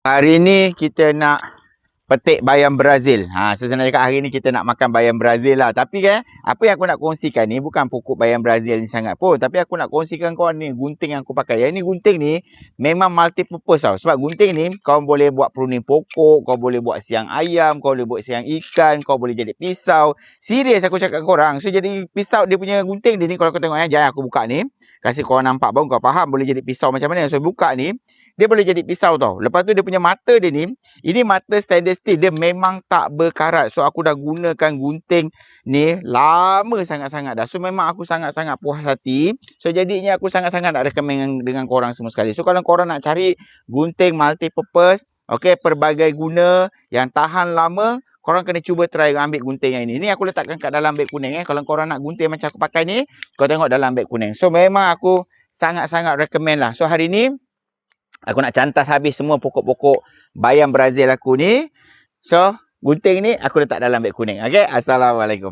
Hari ni kita nak petik bayam Brazil. So senang cakap hari ni kita nak makan bayam Brazil lah. Tapi kan, apa yang aku nak kongsikan ni bukan pokok bayam Brazil ni sangat pun. Tapi aku nak kongsikan kau ni gunting yang aku pakai. Yang ni gunting ni memang multi purpose tau. Sebab gunting ni kau boleh buat pruning pokok, kau boleh buat siang ayam, kau boleh buat siang ikan, kau boleh jadi pisau. Serius aku cakap korang. So jadi pisau dia punya gunting dia ni, kalau kau tengok jangan aku buka ni. Kasih korang nampak baru kau faham boleh jadi pisau macam mana. So buka ni, dia boleh jadi pisau tau. Lepas tu dia punya mata dia ni, ini mata stainless steel. Dia memang tak berkarat. So aku dah gunakan gunting ni lama sangat-sangat dah. So memang aku sangat-sangat puas hati. So jadinya aku sangat-sangat nak recommend dengan korang semua sekali. So kalau korang nak cari gunting multi purpose, okay, pelbagai guna yang tahan lama, korang kena cuba try ambil gunting yang ini. Ni aku letakkan kat dalam beg kuning. Kalau korang nak gunting macam aku pakai ni, kau tengok dalam beg kuning. So memang aku sangat-sangat recommend lah. So hari ni aku nak cantas habis semua pokok-pokok bayam Brazil aku ni. So, gunting ni aku letak dalam beg kuning. Okay? Assalamualaikum.